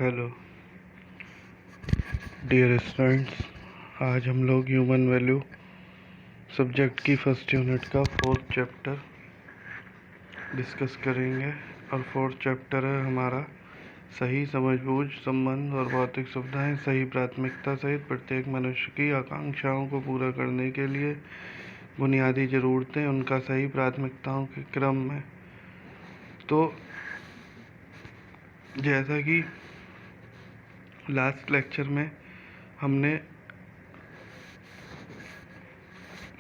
Hello dear students, आज हम लोग ह्यूमन वैल्यू सब्जेक्ट की फर्स्ट यूनिट का फोर्थ चैप्टर डिस्कस करेंगे। और फोर्थ चैप्टर है हमारा सही समझबूझ संबंध और भौतिक सुविधाएं सही प्राथमिकता सहित प्रत्येक मनुष्य की आकांक्षाओं को पूरा करने के लिए बुनियादी ज़रूरतें उनका सही प्राथमिकताओं के क्रम में। तो जैसा कि लास्ट लेक्चर में हमने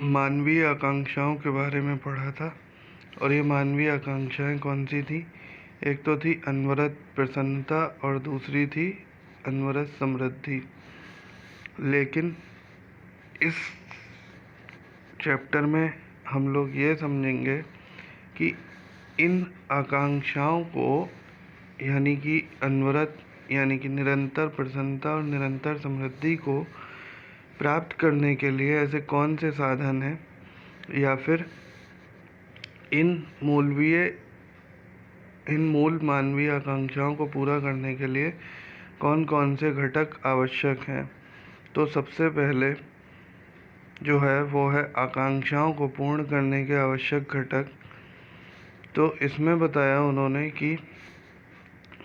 मानवीय आकांक्षाओं के बारे में पढ़ा था, और ये मानवीय आकांक्षाएं कौन सी थी? एक तो थी अनवरत प्रसन्नता और दूसरी थी अनवरत समृद्धि। लेकिन इस चैप्टर में हम लोग ये समझेंगे कि इन आकांक्षाओं को यानी कि अनवरत यानी कि निरंतर प्रसन्नता और निरंतर समृद्धि को प्राप्त करने के लिए ऐसे कौन से साधन हैं, या फिर इन मूल मानवीय आकांक्षाओं को पूरा करने के लिए कौन कौन से घटक आवश्यक हैं। तो सबसे पहले जो है वो है आकांक्षाओं को पूर्ण करने के आवश्यक घटक। तो इसमें बताया उन्होंने कि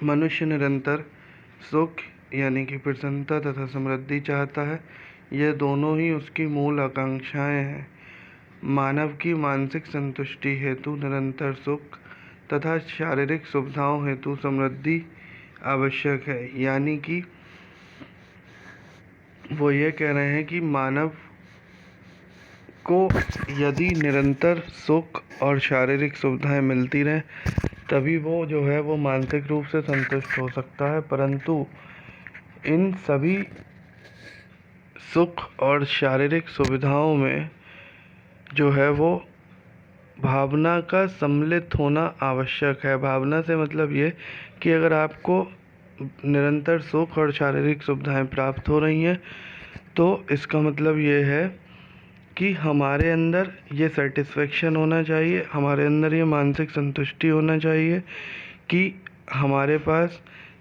मनुष्य निरंतर सुख यानी कि प्रसन्नता तथा समृद्धि चाहता है। ये दोनों ही उसकी मूल आकांक्षाएं हैं। मानव की मानसिक संतुष्टि हेतु निरंतर सुख तथा शारीरिक सुविधाओं हेतु समृद्धि आवश्यक है। यानी कि वो ये कह रहे हैं कि मानव को यदि निरंतर सुख और शारीरिक सुविधाएं मिलती रहें तभी वो जो है वो मानसिक रूप से संतुष्ट हो सकता है। परंतु इन सभी सुख और शारीरिक सुविधाओं में जो है वो भावना का सम्मिलित होना आवश्यक है। भावना से मतलब ये कि अगर आपको निरंतर सुख और शारीरिक सुविधाएं प्राप्त हो रही हैं तो इसका मतलब ये है कि हमारे अंदर ये सेटिस्फेक्शन होना चाहिए, हमारे अंदर ये मानसिक संतुष्टि होना चाहिए कि हमारे पास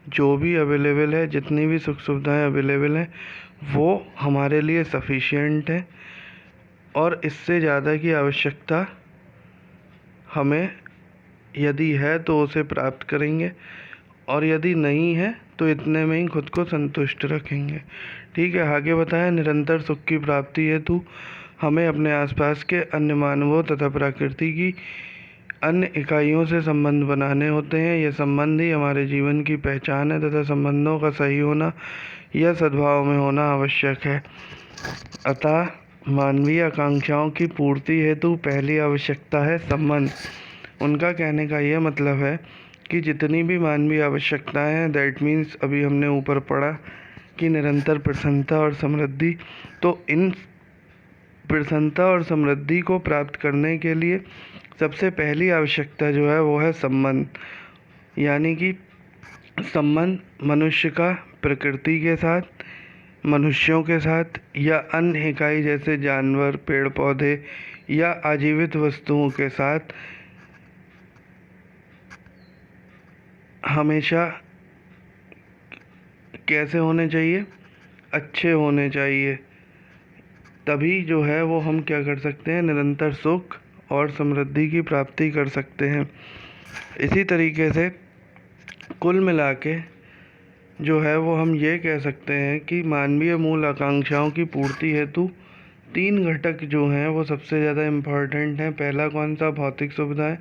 जो भी अवेलेबल है, जितनी भी सुख सुविधाएं अवेलेबल हैं वो हमारे लिए सफिशिएंट है, और इससे ज़्यादा की आवश्यकता हमें यदि है तो उसे प्राप्त करेंगे, और यदि नहीं है तो इतने में ही खुद को संतुष्ट रखेंगे। ठीक है, आगे बताएं। निरंतर सुख की प्राप्ति हेतु हमें अपने आसपास के अन्य मानवों तथा प्रकृति की अन्य इकाइयों से संबंध बनाने होते हैं। ये संबंध ही हमारे जीवन की पहचान है तथा संबंधों का सही होना या सद्भाव में होना आवश्यक है। अतः मानवीय आकांक्षाओं की पूर्ति हेतु पहली आवश्यकता है संबंध। उनका कहने का यह मतलब है कि जितनी भी मानवीय आवश्यकताएं हैं, दैट मीन्स अभी हमने ऊपर पढ़ा कि निरंतर प्रसन्नता और समृद्धि, तो इन प्रसन्नता और समृद्धि को प्राप्त करने के लिए सबसे पहली आवश्यकता जो है वो है संबंध। यानी कि संबंध मनुष्य का प्रकृति के साथ, मनुष्यों के साथ या अन्य इकाई जैसे जानवर, पेड़ पौधे या आजीवित वस्तुओं के साथ हमेशा कैसे होने चाहिए? अच्छे होने चाहिए। तभी जो है वो हम क्या कर सकते हैं? निरंतर सुख और समृद्धि की प्राप्ति कर सकते हैं। इसी तरीके से कुल मिला के जो है वो हम ये कह सकते हैं कि मानवीय मूल आकांक्षाओं की पूर्ति हेतु तीन घटक जो हैं वो सबसे ज़्यादा इम्पॉर्टेंट हैं। पहला कौन सा? भौतिक सुविधाएं।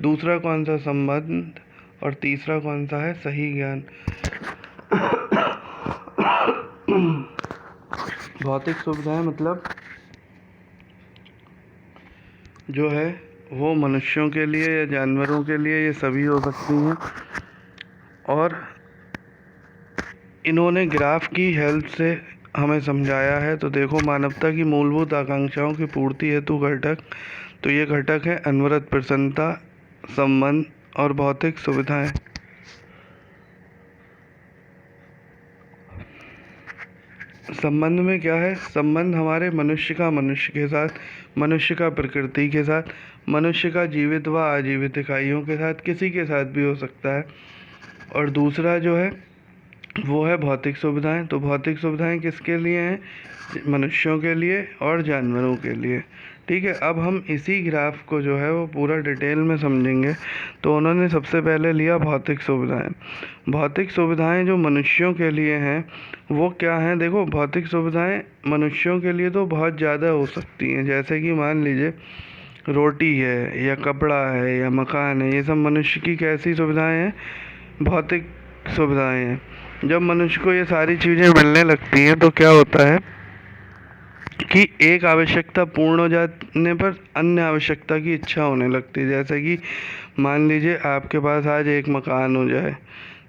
दूसरा कौन सा? संबंध। और तीसरा कौन सा है? सही ज्ञान। भौतिक सुविधाएं मतलब जो है वो मनुष्यों के लिए या जानवरों के लिए ये सभी हो सकती हैं। और इन्होंने ग्राफ की हेल्प से हमें समझाया है। तो देखो, मानवता की मूलभूत आकांक्षाओं की पूर्ति हेतु घटक, तो ये घटक है अनवरत प्रसन्नता, संबंध और भौतिक सुविधाएं। संबंध में क्या है? संबंध हमारे मनुष्य का मनुष्य के साथ, मनुष्य का प्रकृति के साथ, मनुष्य का जीवित व आजीवित इकाइयों के साथ, किसी के साथ भी हो सकता है। और दूसरा जो है वो है भौतिक सुविधाएं। तो भौतिक सुविधाएं किसके लिए हैं? मनुष्यों के लिए और जानवरों के लिए। ठीक है, अब हम इसी ग्राफ को जो है वो पूरा डिटेल में समझेंगे। तो उन्होंने सबसे पहले लिया भौतिक सुविधाएं। भौतिक सुविधाएं जो मनुष्यों के लिए हैं वो क्या हैं? देखो, भौतिक सुविधाएं मनुष्यों के लिए तो बहुत ज़्यादा हो सकती हैं। जैसे कि मान लीजिए रोटी है या कपड़ा है या मकान है, ये सब मनुष्य की कैसी सुविधाएं हैं? भौतिक सुविधाएं हैं। जब मनुष्य को ये सारी चीज़ें मिलने लगती हैं तो क्या होता है कि एक आवश्यकता पूर्ण हो जाने पर अन्य आवश्यकता की इच्छा होने लगती है। जैसे कि मान लीजिए आपके पास आज एक मकान हो जाए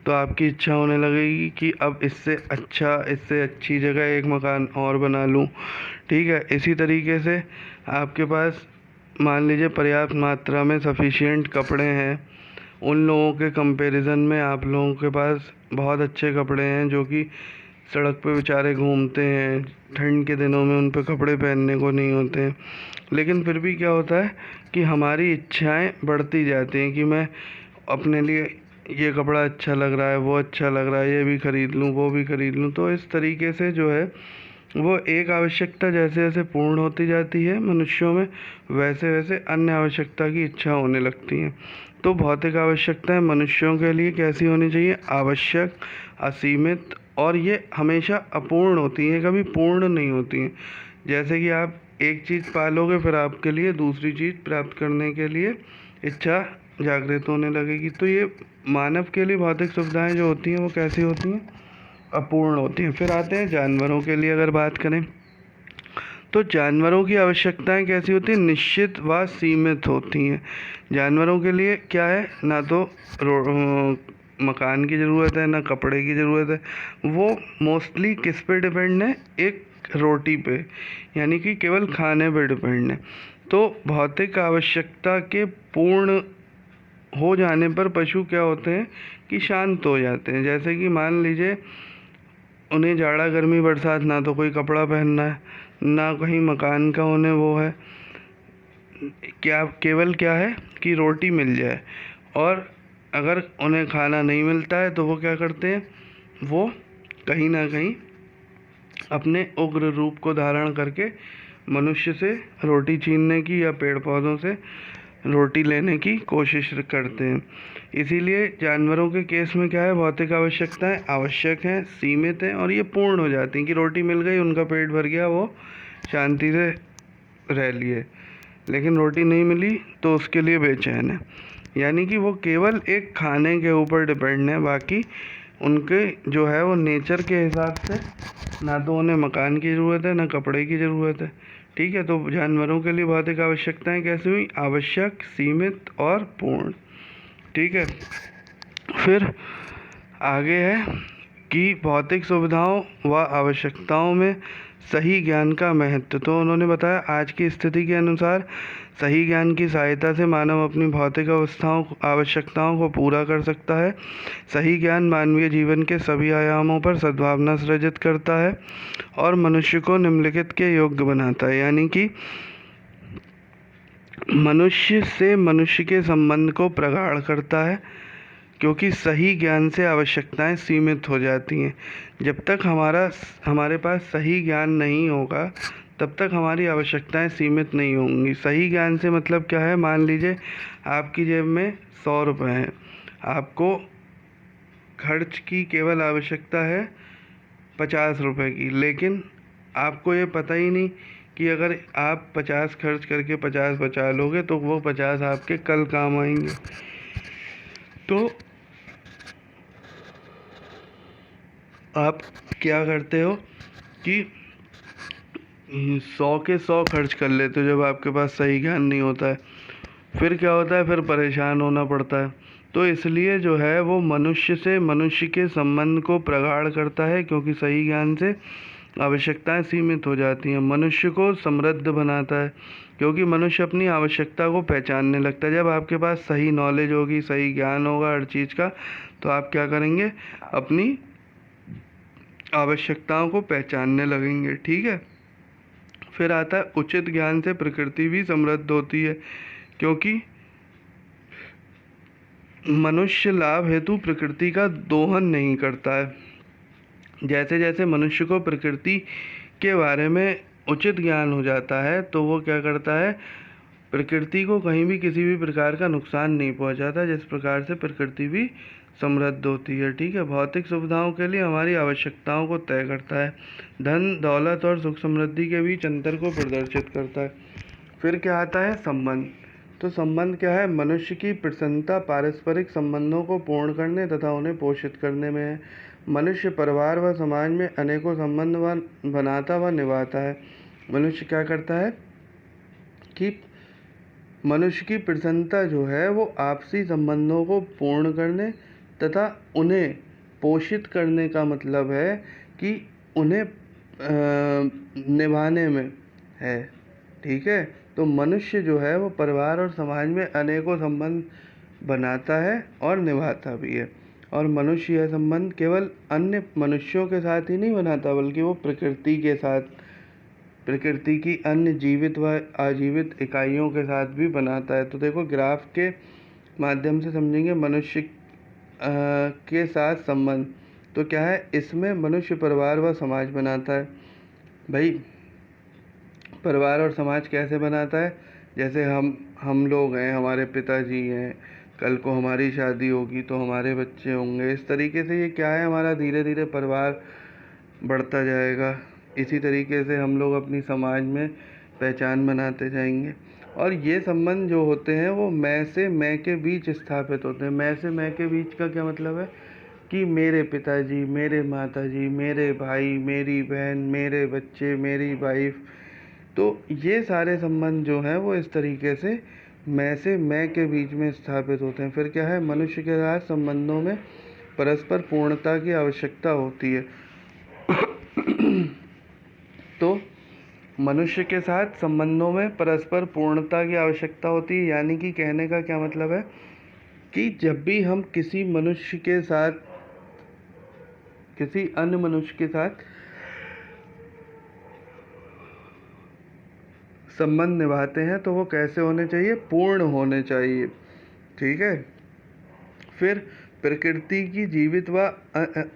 तो आपकी इच्छा होने लगेगी कि अब इससे अच्छी जगह एक मकान और बना लूँ। ठीक है, इसी तरीके से आपके पास मान लीजिए पर्याप्त मात्रा में सफिशिएंट कपड़े हैं। उन लोगों के कंपैरिजन में आप लोगों के पास बहुत अच्छे कपड़े हैं जो कि सड़क पे बेचारे घूमते हैं, ठंड के दिनों में उन पे कपड़े पहनने को नहीं होते हैं। लेकिन फिर भी क्या होता है कि हमारी इच्छाएं बढ़ती जाती हैं कि मैं अपने लिए ये कपड़ा अच्छा लग रहा है, वो अच्छा लग रहा है, ये भी ख़रीद लूँ, वो भी ख़रीद लूँ। तो इस तरीके से जो है वो एक आवश्यकता जैसे जैसे पूर्ण होती जाती है मनुष्यों में, वैसे वैसे अन्य आवश्यकता की इच्छा होने लगती है। तो भौतिक आवश्यकताएं मनुष्यों के लिए कैसी होनी चाहिए? आवश्यक, असीमित, और ये हमेशा अपूर्ण होती हैं, कभी पूर्ण नहीं होती हैं। जैसे कि आप एक चीज़ पालोगे फिर आपके लिए दूसरी चीज़ प्राप्त करने के लिए इच्छा जागृत होने लगेगी। तो ये मानव के लिए भौतिक सुविधाएं जो होती हैं वो कैसी होती हैं? अपूर्ण होती हैं। फिर आते हैं जानवरों के लिए अगर बात करें तो जानवरों की आवश्यकताएं कैसी होती हैं? निश्चित व सीमित होती हैं। जानवरों के लिए क्या है? ना तो मकान की ज़रूरत है, ना कपड़े की ज़रूरत है। वो मोस्टली किस पे डिपेंड है? एक रोटी पे, यानी कि केवल खाने पे डिपेंड है। तो भौतिक आवश्यकता के पूर्ण हो जाने पर पशु क्या होते हैं कि शांत हो जाते हैं। जैसे कि मान लीजिए उन्हें जाड़ा गर्मी बरसात ना तो कोई कपड़ा पहनना है, ना कहीं मकान का उन्हें वो है, केवल क्या है कि रोटी मिल जाए। और अगर उन्हें खाना नहीं मिलता है तो वो क्या करते हैं? वो कहीं ना कहीं अपने उग्र रूप को धारण करके मनुष्य से रोटी छीनने की या पेड़ पौधों से रोटी लेने की कोशिश करते हैं। इसीलिए जानवरों के केस में क्या है? भौतिक आवश्यकताएं आवश्यक हैं, सीमित हैं और ये पूर्ण हो जाती हैं कि रोटी मिल गई, उनका पेट भर गया, वो शांति से रह लिए। लेकिन रोटी नहीं मिली तो उसके लिए बेचैन है। यानी कि वो केवल एक खाने के ऊपर डिपेंड है, बाकी उनके जो है वो नेचर के हिसाब से ना तो उन्हें मकान की ज़रूरत है ना कपड़े की ज़रूरत है। ठीक है, तो जानवरों के लिए भौतिक आवश्यकताएं कैसी हुई? आवश्यक, सीमित और पूर्ण। ठीक है, फिर आगे है कि भौतिक सुविधाओं व आवश्यकताओं में सही ज्ञान का महत्व। तो उन्होंने बताया आज की स्थिति के अनुसार सही ज्ञान की सहायता से मानव अपनी भौतिक आवश्यकताओं को पूरा कर सकता है। सही ज्ञान मानवीय जीवन के सभी आयामों पर सद्भावना सृजित करता है और मनुष्य को निम्नलिखित के योग्य बनाता है। यानी कि मनुष्य से मनुष्य के संबंध को प्रगाढ़ करता है, क्योंकि सही ज्ञान से आवश्यकताएं सीमित हो जाती हैं। जब तक हमारे पास सही ज्ञान नहीं होगा तब तक हमारी आवश्यकताएं सीमित नहीं होंगी। सही ज्ञान से मतलब क्या है? मान लीजिए आपकी जेब में 100 रुपये हैं, आपको खर्च की केवल आवश्यकता है 50 रुपये की, लेकिन आपको ये पता ही नहीं कि अगर आप 50 खर्च करके 50 बचा लोगे तो वो 50 आपके कल काम आएंगे। तो आप क्या करते हो कि 100 के 100 खर्च कर लेते हो जब आपके पास सही ज्ञान नहीं होता है। फिर क्या होता है? फिर परेशान होना पड़ता है। तो इसलिए जो है वो मनुष्य से मनुष्य के संबंध को प्रगाढ़ करता है, क्योंकि सही ज्ञान से आवश्यकताएं सीमित हो जाती हैं। मनुष्य को समृद्ध बनाता है, क्योंकि मनुष्य अपनी आवश्यकता को पहचानने लगता है। जब आपके पास सही नॉलेज होगी, सही ज्ञान होगा हर चीज़ का, तो आप क्या करेंगे? अपनी आवश्यकताओं को पहचानने लगेंगे। ठीक है, फिर आता है उचित ज्ञान से प्रकृति भी समृद्ध होती है, क्योंकि मनुष्य लाभ हेतु प्रकृति का दोहन नहीं करता है। जैसे जैसे मनुष्य को प्रकृति के बारे में उचित ज्ञान हो जाता है तो वो क्या करता है, प्रकृति को कहीं भी किसी भी प्रकार का नुकसान नहीं पहुंचाता, जिस प्रकार से प्रकृति भी समृद्ध होती है। ठीक है, भौतिक सुविधाओं के लिए हमारी आवश्यकताओं को तय करता है, धन दौलत और सुख समृद्धि के बीच अंतर को प्रदर्शित करता है। फिर क्या आता है, संबंध। तो संबंध क्या है, मनुष्य की प्रसन्नता पारस्परिक संबंधों को पूर्ण करने तथा उन्हें पोषित करने में है। मनुष्य परिवार व समाज में अनेकों संबंध बनाता व निभाता है। मनुष्य क्या करता है कि मनुष्य की प्रसन्नता जो है वो आपसी संबंधों को पूर्ण करने तथा उन्हें पोषित करने का मतलब है कि उन्हें निभाने में है। ठीक है, तो मनुष्य जो है वो परिवार और समाज में अनेकों संबंध बनाता है और निभाता भी है। और मनुष्य यह संबंध केवल अन्य मनुष्यों के साथ ही नहीं बनाता, बल्कि वो प्रकृति के साथ, प्रकृति की अन्य जीवित व अजीवित इकाइयों के साथ भी बनाता है। तो देखो, ग्राफ के माध्यम से समझेंगे मनुष्य के साथ संबंध। तो क्या है, इसमें मनुष्य परिवार व समाज बनाता है। भाई, परिवार और समाज कैसे बनाता है, जैसे हम लोग हैं, हमारे पिताजी हैं, कल को हमारी शादी होगी तो हमारे बच्चे होंगे। इस तरीके से ये क्या है, हमारा धीरे धीरे परिवार बढ़ता जाएगा। इसी तरीके से हम लोग अपनी समाज में पहचान बनाते जाएंगे। और ये संबंध जो होते हैं वो मैं से मैं के बीच स्थापित होते हैं। मैं से मैं के बीच का क्या मतलब है कि मेरे पिताजी, मेरे माताजी, मेरे भाई, मेरी बहन, मेरे बच्चे, मेरी वाइफ, तो ये सारे संबंध जो हैं वो इस तरीके से मैं से मैं के बीच में स्थापित होते हैं। फिर क्या है, मनुष्य के साथ संबंधों में परस्पर पूर्णता की आवश्यकता होती है। तो मनुष्य के साथ संबंधों में परस्पर पूर्णता की आवश्यकता होती है, यानी कि कहने का क्या मतलब है कि जब भी हम किसी मनुष्य के साथ, किसी अन्य मनुष्य के साथ संबंध निभाते हैं तो वो कैसे होने चाहिए, पूर्ण होने चाहिए। ठीक है, फिर प्रकृति की जीवित व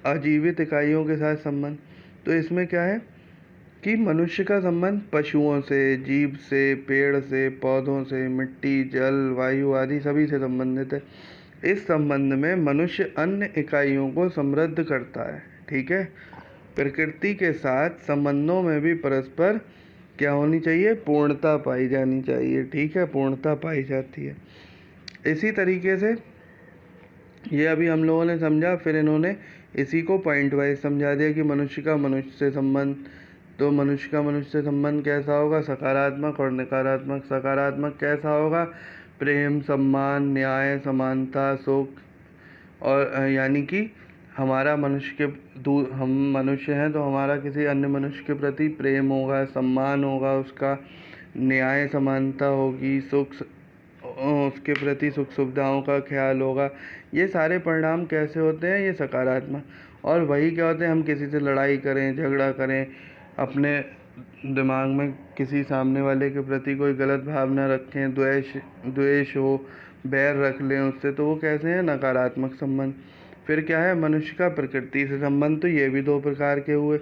अजीवित इकाइयों के साथ संबंध। तो इसमें क्या है कि मनुष्य का संबंध पशुओं से, जीव से, पेड़ से, पौधों से, मिट्टी, जल, वायु आदि सभी से संबंधित है। इस संबंध में मनुष्य अन्य इकाइयों को समृद्ध करता है। ठीक है, प्रकृति के साथ संबंधों में भी परस्पर क्या होनी चाहिए, पूर्णता पाई जानी चाहिए। ठीक है, पूर्णता पाई जाती है। इसी तरीके से ये अभी हम लोगों ने समझा, फिर इन्होंने इसी को पॉइंट वाइज समझा दिया कि मनुष्य का मनुष्य से संबंध। तो मनुष्य का मनुष्य से संबंध कैसा होगा, सकारात्मक और नकारात्मक। सकारात्मक कैसा होगा, प्रेम, सम्मान, न्याय, समानता, सुख। और यानी कि हमारा मनुष्य के हम मनुष्य हैं तो हमारा किसी अन्य मनुष्य के प्रति प्रेम होगा, सम्मान होगा, उसका न्याय समानता होगी, उसके प्रति सुख सुविधाओं का ख्याल होगा। ये सारे परिणाम कैसे होते हैं, ये सकारात्मक। और वही क्या होते हैं, हम किसी से लड़ाई करें, झगड़ा करें, अपने दिमाग में किसी सामने वाले के प्रति कोई गलत भावना रखें, द्वेष हो, बैर रख लें उससे, तो वो कैसे हैं, नकारात्मक संबंध। फिर क्या है, मनुष्य का प्रकृति से संबंध। तो ये भी दो प्रकार के हुए,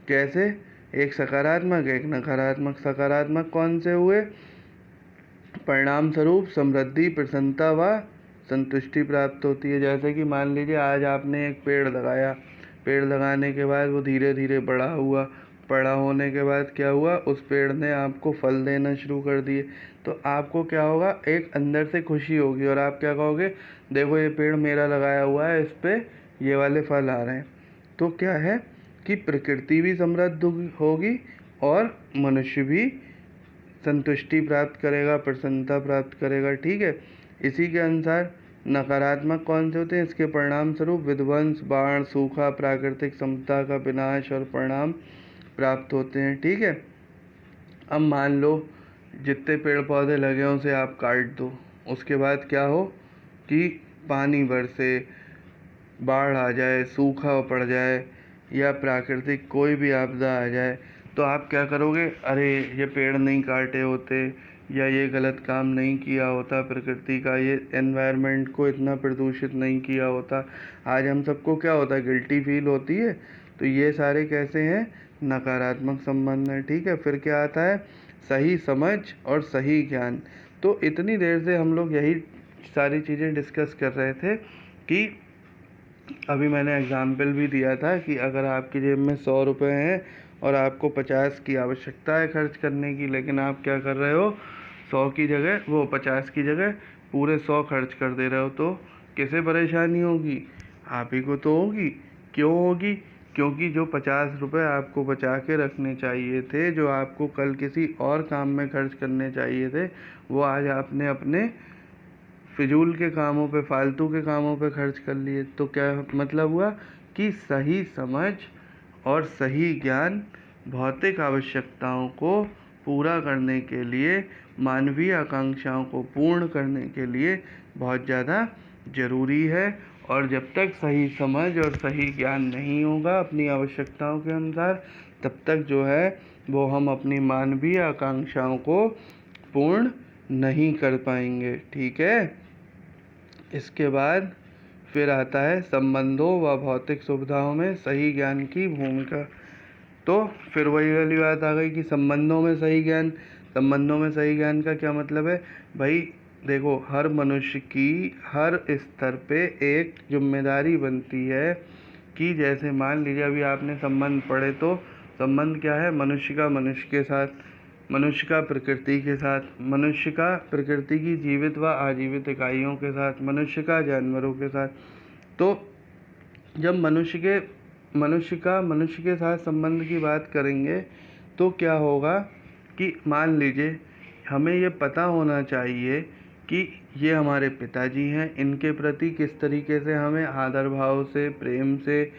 कैसे, एक सकारात्मक, एक नकारात्मक। सकारात्मक कौन से हुए, परिणाम स्वरूप समृद्धि, प्रसन्नता व संतुष्टि प्राप्त होती है। जैसे कि मान लीजिए आज आपने एक पेड़ लगाया, पेड़ लगाने के बाद वो धीरे धीरे बड़ा हुआ, बड़ा होने के बाद क्या हुआ, उस पेड़ ने आपको फल देना शुरू कर दिए। तो आपको क्या होगा, एक अंदर से खुशी होगी और आप क्या कहोगे, देखो ये पेड़ मेरा लगाया हुआ है, इस पे ये वाले फल आ रहे हैं। तो क्या है कि प्रकृति भी समृद्ध होगी और मनुष्य भी संतुष्टि प्राप्त करेगा, प्रसन्नता प्राप्त करेगा। ठीक है, इसी के अनुसार नकारात्मक कौन से होते हैं, इसके परिणाम स्वरूप विध्वंस, बाढ़, सूखा, प्राकृतिक समता का विनाश और परिणाम प्राप्त होते हैं। ठीक है, अब मान लो जितने पेड़ पौधे लगे हों उसे आप काट दो, उसके बाद क्या हो कि पानी बरसे, बाढ़ आ जाए, सूखा पड़ जाए या प्राकृतिक कोई भी आपदा आ जाए, तो आप क्या करोगे, अरे ये पेड़ नहीं काटे होते या ये गलत काम नहीं किया होता, प्रकृति का ये एनवायरनमेंट को इतना प्रदूषित नहीं किया होता। आज हम सबको क्या होता है, गिल्टी फील होती है। तो ये सारे कैसे हैं, नकारात्मक संबंध हैं। ठीक है, फिर क्या आता है, सही समझ और सही ज्ञान। तो इतनी देर से हम लोग यही सारी चीज़ें डिस्कस कर रहे थे कि अभी मैंने एग्जाम्पल भी दिया था कि अगर आपकी जेब में 100 रुपये हैं और आपको 50 की आवश्यकता है खर्च करने की, लेकिन आप क्या कर रहे हो, 100 की जगह, वो 50 की जगह पूरे 100 खर्च कर दे रहे हो, तो किसे परेशानी होगी, आप ही को तो होगी। क्यों होगी, क्योंकि जो 50 रुपये आपको बचा के रखने चाहिए थे, जो आपको कल किसी और काम में खर्च करने चाहिए थे, वो आज आपने अपने फिजूल के कामों पे, फालतू के कामों पे खर्च कर लिए। तो क्या मतलब हुआ कि सही समझ और सही ज्ञान भौतिक आवश्यकताओं को पूरा करने के लिए, मानवीय आकांक्षाओं को पूर्ण करने के लिए बहुत ज़्यादा ज़रूरी है। और जब तक सही समझ और सही ज्ञान नहीं होगा अपनी आवश्यकताओं के अनुसार, तब तक जो है वो हम अपनी मानवीय आकांक्षाओं को पूर्ण नहीं कर पाएंगे। ठीक है, इसके बाद फिर आता है संबंधों व भौतिक सुविधाओं में सही ज्ञान की भूमिका। तो फिर वही वाली बात आ गई कि संबंधों में सही ज्ञान। संबंधों में सही ज्ञान का क्या मतलब है भाई, देखो हर मनुष्य की हर स्तर पे एक जिम्मेदारी बनती है कि जैसे मान लीजिए अभी आपने संबंध पढ़े, तो संबंध क्या है, मनुष्य का मनुष्य के साथ, मनुष्य का प्रकृति के साथ, मनुष्य का प्रकृति की जीवित व आजीवित इकाइयों के साथ, मनुष्य का जानवरों के साथ। तो जब मनुष्य के साथ संबंध की बात करेंगे तो क्या होगा कि मान लीजिए हमें ये पता होना चाहिए कि ये हमारे पिताजी हैं, इनके प्रति किस तरीके से हमें आदर भाव से, प्रेम से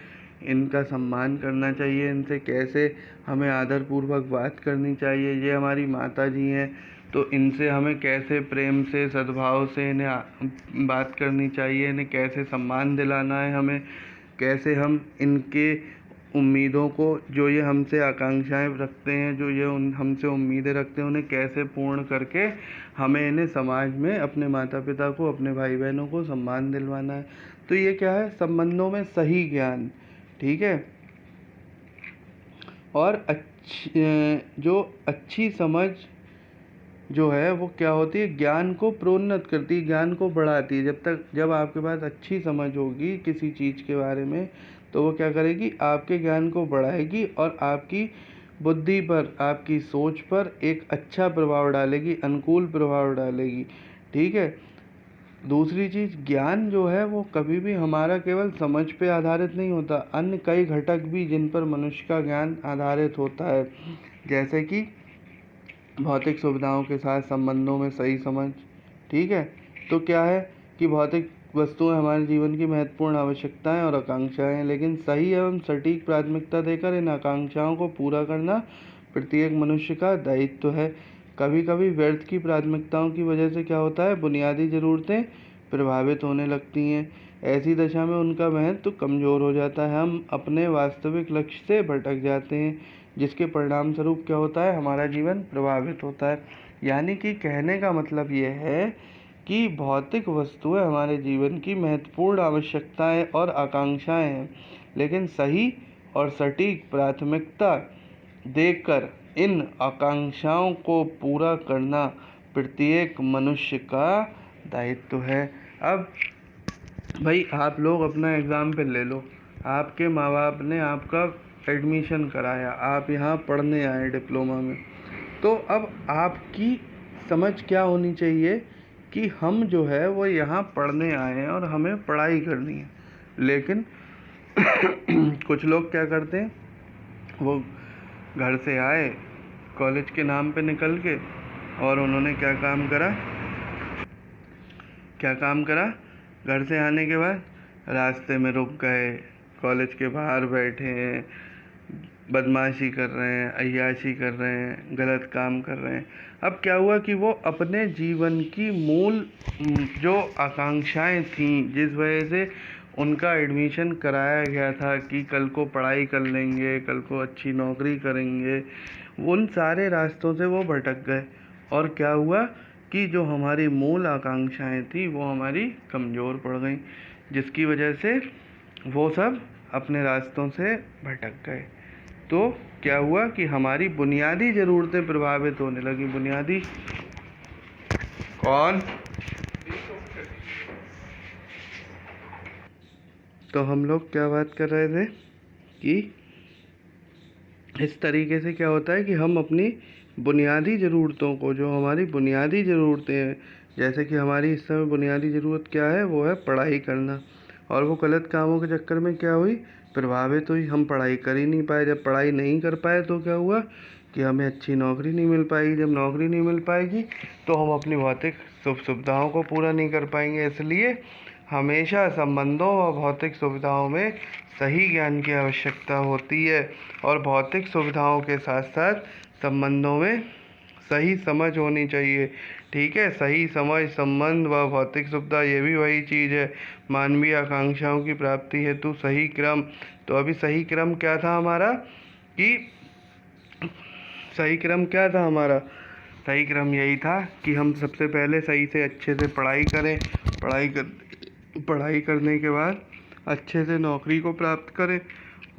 इनका सम्मान करना चाहिए, इनसे कैसे हमें आदरपूर्वक बात करनी चाहिए। ये हमारी माता जी हैं, तो इनसे हमें कैसे प्रेम से, सद्भाव से इन्हें बात करनी चाहिए, इन्हें कैसे सम्मान दिलाना है हमें, कैसे हम इनके उम्मीदों को, जो ये हमसे आकांक्षाएं रखते हैं, जो ये हमसे उम्मीदें रखते हैं, उन्हें कैसे पूर्ण करके हमें इन्हें समाज में अपने माता पिता को, अपने भाई बहनों को सम्मान दिलवाना है। तो ये क्या है, संबंधों में सही ज्ञान। ठीक है, और जो अच्छी समझ जो है वो क्या होती है, ज्ञान को प्रोन्नत करती है, ज्ञान को बढ़ाती है। जब आपके पास अच्छी समझ होगी किसी चीज़ के बारे में, तो वो क्या करेगी, आपके ज्ञान को बढ़ाएगी और आपकी बुद्धि पर, आपकी सोच पर एक अच्छा प्रभाव डालेगी, अनुकूल प्रभाव डालेगी। ठीक है, दूसरी चीज़, ज्ञान जो है वो कभी भी हमारा केवल समझ पे आधारित नहीं होता, अन्य कई घटक भी जिन पर मनुष्य का ज्ञान आधारित होता है, जैसे कि भौतिक सुविधाओं के साथ संबंधों में सही समझ। ठीक है, तो क्या है कि भौतिक वस्तुएं हमारे जीवन की महत्वपूर्ण आवश्यकताएं और आकांक्षाएं हैं, लेकिन सही एवं सटीक प्राथमिकता देकर इन आकांक्षाओं को पूरा करना प्रत्येक मनुष्य का दायित्व है। कभी कभी व्यर्थ की प्राथमिकताओं की वजह से क्या होता है, बुनियादी ज़रूरतें प्रभावित होने लगती हैं। ऐसी दशा में उनका महत्व कमज़ोर हो जाता है, हम अपने वास्तविक लक्ष्य से भटक जाते हैं, जिसके परिणाम स्वरूप क्या होता है, हमारा जीवन प्रभावित होता है। यानी कि कहने का मतलब ये है कि भौतिक वस्तुएं हमारे जीवन की महत्वपूर्ण आवश्यकताएं और आकांक्षाएं हैं, लेकिन सही और सटीक प्राथमिकता देकर इन आकांक्षाओं को पूरा करना प्रत्येक मनुष्य का दायित्व है। अब भाई आप लोग अपना एग्ज़ाम्पल ले लो, आपके माँ बाप ने आपका एडमिशन कराया, आप यहाँ पढ़ने आए डिप्लोमा में, तो अब आपकी समझ क्या होनी चाहिए कि हम जो है वो यहाँ पढ़ने आए हैं और हमें पढ़ाई करनी है। लेकिन कुछ लोग क्या करते हैं, वो घर से आए कॉलेज के नाम पे निकल के, और उन्होंने क्या काम करा, घर से आने के बाद रास्ते में रुक गए, कॉलेज के बाहर बैठे हैं, बदमाशी कर रहे हैं, अय्याशी कर रहे हैं, गलत काम कर रहे हैं। अब क्या हुआ कि वो अपने जीवन की मूल जो आकांक्षाएं थीं, जिस वजह से उनका एडमिशन कराया गया था कि कल को पढ़ाई कर लेंगे, कल को अच्छी नौकरी करेंगे, उन सारे रास्तों से वो भटक गए। और क्या हुआ कि जो हमारी मूल आकांक्षाएं थी वो हमारी कमज़ोर पड़ गई, जिसकी वजह से वो सब अपने रास्तों से भटक गए। तो क्या हुआ कि हमारी बुनियादी ज़रूरतें प्रभावित होने लगी। बुनियादी कौन? तो हम लोग क्या बात कर रहे थे कि इस तरीके से क्या होता है कि हम अपनी बुनियादी ज़रूरतों को, जो हमारी बुनियादी ज़रूरतें हैं, जैसे कि हमारी इस समय बुनियादी ज़रूरत क्या है, वो है पढ़ाई करना, और वो गलत कामों के चक्कर में क्या हुई, प्रभावित हुई। हम पढ़ाई कर ही नहीं पाए। जब पढ़ाई नहीं कर पाए तो क्या हुआ कि हमें अच्छी नौकरी नहीं मिल पाएगी। जब नौकरी नहीं मिल पाएगी तो हम अपनी भौतिक सुख सुविधाओं को पूरा नहीं कर पाएंगे। इसलिए हमेशा संबंधों व भौतिक सुविधाओं में सही ज्ञान की आवश्यकता होती है, और भौतिक सुविधाओं के साथ साथ संबंधों में सही समझ होनी चाहिए। ठीक है, सही समझ, संबंध व भौतिक सुविधा, ये भी वही चीज़ है। मानवीय आकांक्षाओं की प्राप्ति हेतु सही क्रम। तो अभी सही क्रम क्या था हमारा कि सही क्रम क्या था हमारा? सही क्रम यही था कि हम सबसे पहले सही से अच्छे से पढ़ाई करें, पढ़ाई करने के बाद अच्छे से नौकरी को प्राप्त करें,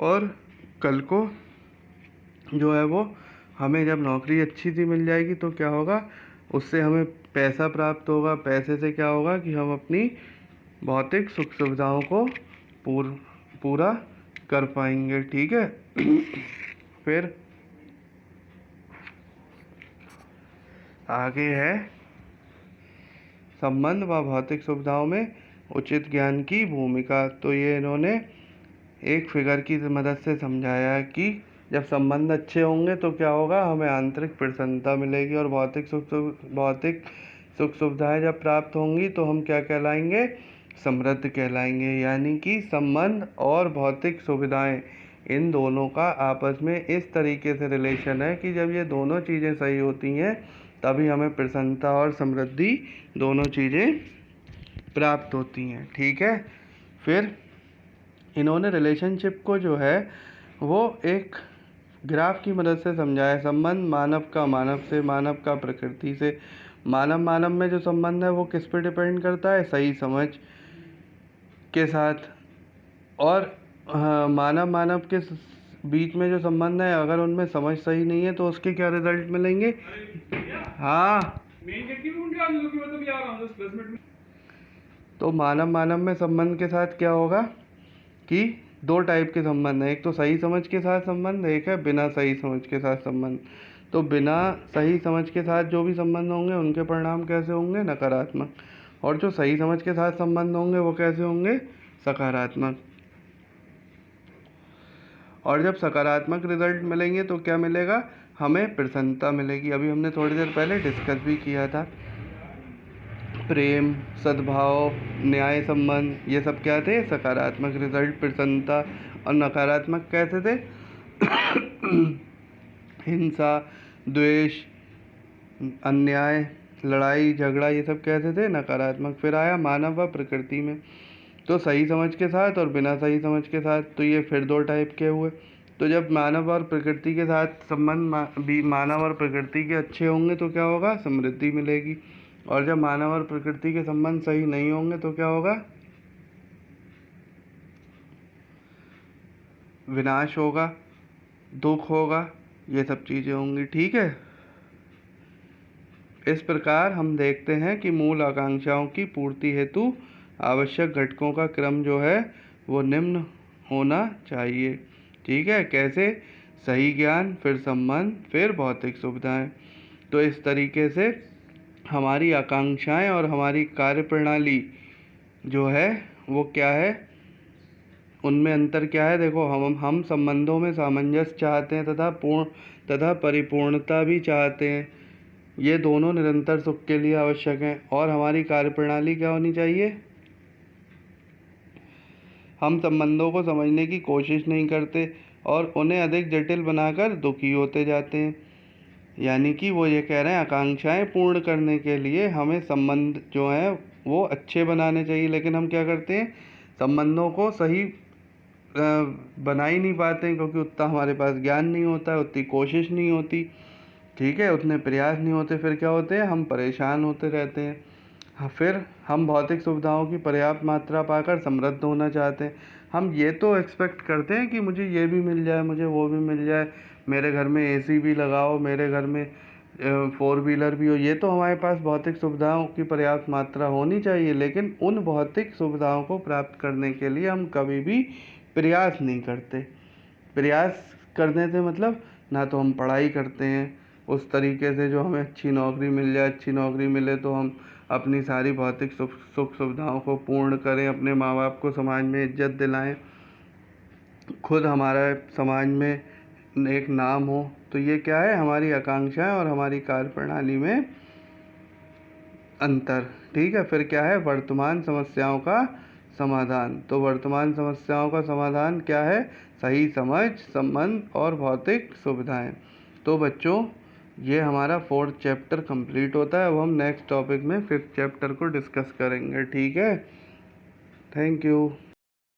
और कल को जो है वो हमें जब नौकरी अच्छी सी मिल जाएगी तो क्या होगा, उससे हमें पैसा प्राप्त होगा। पैसे से क्या होगा कि हम अपनी भौतिक सुख सुविधाओं को पूरा कर पाएंगे। ठीक है। फिर आगे है संबंध व भौतिक सुविधाओं में उचित ज्ञान की भूमिका। तो ये इन्होंने एक फिगर की मदद से समझाया कि जब संबंध अच्छे होंगे तो क्या होगा, हमें आंतरिक प्रसन्नता मिलेगी, और भौतिक सुख सुविधाएं जब प्राप्त होंगी तो हम क्या कहलाएंगे, समृद्ध कहलाएंगे। यानी कि संबंध और भौतिक सुविधाएं, इन दोनों का आपस में इस तरीके से रिलेशन है कि जब ये दोनों चीज़ें सही होती हैं तभी हमें प्रसन्नता और समृद्धि दोनों चीज़ें प्राप्त होती हैं। ठीक है। फिर इन्होंने रिलेशनशिप को जो है वो एक ग्राफ की मदद से समझाया। संबंध मानव का मानव से, मानव का प्रकृति से। मानव में जो संबंध है वो किस पे डिपेंड करता है, सही समझ के साथ। और मानव के बीच में जो संबंध है, अगर उनमें समझ सही नहीं है तो उसके क्या रिजल्ट मिलेंगे? हाँ, तो मानव में संबंध के साथ क्या होगा कि दो टाइप के संबंध हैं। एक तो सही समझ के साथ संबंध, एक है बिना सही समझ के साथ संबंध। तो बिना सही समझ के साथ जो भी संबंध होंगे उनके परिणाम कैसे होंगे, नकारात्मक। और जो सही समझ के साथ संबंध होंगे वो कैसे होंगे, सकारात्मक। और जब सकारात्मक रिजल्ट मिलेंगे तो क्या मिलेगा, हमें प्रसन्नता मिलेगी। अभी हमने थोड़ी देर पहले डिस्कस भी किया था। प्रेम, सद्भाव, न्याय संबंध, ये सब क्या थे, सकारात्मक रिजल्ट, प्रसन्नता। और नकारात्मक कैसे थे? हिंसा, द्वेष, अन्याय, लड़ाई झगड़ा, ये सब कैसे थे, नकारात्मक। फिर आया मानव व प्रकृति में, तो सही समझ के साथ और बिना सही समझ के साथ। तो ये फिर दो टाइप के हुए। तो जब मानव और प्रकृति के साथ संबंध मानव और प्रकृति के अच्छे होंगे तो क्या होगा, समृद्धि मिलेगी। और जब मानव और प्रकृति के संबंध सही नहीं होंगे तो क्या होगा, विनाश होगा, दुख होगा, ये सब चीज़ें होंगी। ठीक है। इस प्रकार हम देखते हैं कि मूल आकांक्षाओं की पूर्ति हेतु आवश्यक घटकों का क्रम जो है वो निम्न होना चाहिए। ठीक है। कैसे? सही ज्ञान, फिर संबंध, फिर भौतिक सुविधाएं। तो इस तरीके से हमारी आकांक्षाएं और हमारी कार्यप्रणाली जो है वो क्या है, उनमें अंतर क्या है। देखो, हम संबंधों में सामंजस्य चाहते हैं तथा परिपूर्णता भी चाहते हैं। ये दोनों निरंतर सुख के लिए आवश्यक हैं। और हमारी कार्यप्रणाली क्या होनी चाहिए, हम संबंधों को समझने की कोशिश नहीं करते और उन्हें अधिक जटिल बनाकर दुखी होते जाते हैं। यानी कि वो ये कह रहे हैं, आकांक्षाएं पूर्ण करने के लिए हमें संबंध जो हैं वो अच्छे बनाने चाहिए, लेकिन हम क्या करते हैं, संबंधों को सही बना ही नहीं पाते हैं, क्योंकि उतना हमारे पास ज्ञान नहीं होता है, उतनी कोशिश नहीं होती। ठीक है, उतने प्रयास नहीं होते। फिर क्या होते हैं, हम परेशान होते रहते हैं। फिर हम भौतिक सुविधाओं की पर्याप्त मात्रा पाकर समृद्ध होना चाहते हैं। हम ये तो एक्सपेक्ट करते हैं कि मुझे ये भी मिल जाए, मुझे वो भी मिल जाए, मेरे घर में एसी भी लगाओ, मेरे घर में फोर व्हीलर भी हो। ये तो हमारे पास भौतिक सुविधाओं की पर्याप्त मात्रा होनी चाहिए, लेकिन उन भौतिक सुविधाओं को प्राप्त करने के लिए हम कभी भी प्रयास नहीं करते। प्रयास करने से मतलब ना तो हम पढ़ाई करते हैं उस तरीके से जो हमें अच्छी नौकरी मिल जाए, अच्छी नौकरी मिले तो हम अपनी सारी भौतिक सुख सुविधाओं को पूर्ण करें, अपने माँ बाप को समाज में इज्जत दिलाएं, खुद हमारा समाज में एक नाम हो। तो ये क्या है, हमारी आकांक्षाएं और हमारी कार्यप्रणाली में अंतर। ठीक है, फिर क्या है, वर्तमान समस्याओं का समाधान। तो वर्तमान समस्याओं का समाधान क्या है, सही समझ, संबंध और भौतिक सुविधाएं। तो बच्चों ये हमारा 4th चैप्टर कंप्लीट होता है। अब हम नेक्स्ट टॉपिक में 5th चैप्टर को डिस्कस करेंगे। ठीक है, थैंक यू।